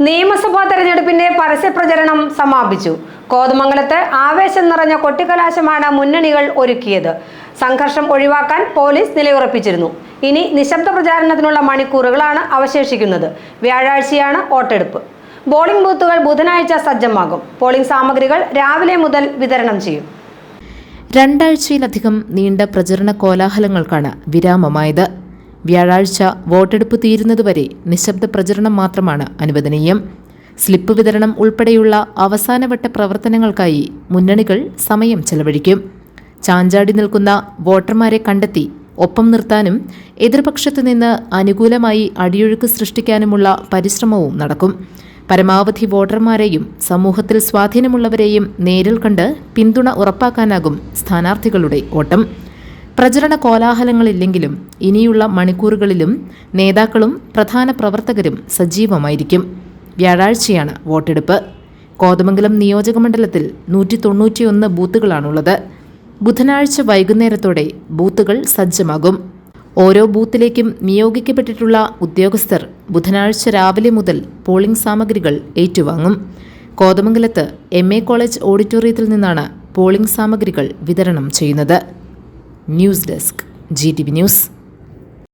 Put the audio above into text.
നിയമസഭാ തെരഞ്ഞെടുപ്പിന്റെ പരസ്യപ്രചരണം സമാപിച്ചു. കോതമംഗലത്ത് ആവേശം നിറഞ്ഞ കൊട്ടിക്കലാശമാണ് മുന്നണികൾ ഒരുക്കിയത്. സംഘർഷം ഒഴിവാക്കാൻ പോലീസ് നിലയുറപ്പിച്ചിരുന്നു. ഇനി നിശബ്ദ പ്രചാരണത്തിനുള്ള മണിക്കൂറുകളാണ് അവശേഷിക്കുന്നത്. വ്യാഴാഴ്ചയാണ് വോട്ടെടുപ്പ്. പോളിംഗ് ബൂത്തുകൾ ബുധനാഴ്ച സജ്ജമാകും. പോളിംഗ് സാമഗ്രികൾ രാവിലെ മുതൽ വിതരണം ചെയ്യും. രണ്ടാഴ്ചയിലധികം നീണ്ട പ്രചരണ കോലാഹലങ്ങൾക്കാണ് വിരാമമായത്. വ്യാഴാഴ്ച വോട്ടെടുപ്പ് തീരുന്നതുവരെ നിശബ്ദ പ്രചരണം മാത്രമാണ് അനുവദനീയം. സ്ലിപ്പ് വിതരണം ഉൾപ്പെടെയുള്ള അവസാനവട്ട പ്രവർത്തനങ്ങൾക്കായി മുന്നണികൾ സമയം ചെലവഴിക്കും. ചാഞ്ചാടി നിൽക്കുന്ന വോട്ടർമാരെ കണ്ടെത്തി ഒപ്പം നിർത്താനും എതിർപക്ഷത്തു നിന്ന് അനുകൂലമായി അടിയൊഴുക്ക് സൃഷ്ടിക്കാനുമുള്ള പരിശ്രമവും നടക്കും. പരമാവധി വോട്ടർമാരെയും സമൂഹത്തിൽ സ്വാധീനമുള്ളവരെയും നേരിൽ കണ്ട് പിന്തുണ ഉറപ്പാക്കാനാകും സ്ഥാനാർത്ഥികളുടെ ഓട്ടം. പ്രചരണ കോലാഹലങ്ങളില്ലെങ്കിലും ഇനിയുള്ള മണിക്കൂറുകളിലും നേതാക്കളും പ്രധാന പ്രവർത്തകരും സജീവമായിരിക്കും. വ്യാഴാഴ്ചയാണ് വോട്ടെടുപ്പ്. കോതമംഗലം നിയോജകമണ്ഡലത്തിൽ 191 ബൂത്തുകളാണുള്ളത്. ബുധനാഴ്ച വൈകുന്നേരത്തോടെ ബൂത്തുകൾ സജ്ജമാകും. ഓരോ ബൂത്തിലേക്കും നിയോഗിക്കപ്പെട്ടിട്ടുള്ള ഉദ്യോഗസ്ഥർ ബുധനാഴ്ച രാവിലെ മുതൽ പോളിംഗ് സാമഗ്രികൾ ഏറ്റുവാങ്ങും. കോതമംഗലത്ത് MA കോളേജ് ഓഡിറ്റോറിയത്തിൽ നിന്നാണ് പോളിംഗ് സാമഗ്രികൾ വിതരണം ചെയ്യുന്നത്. News desk GTV news.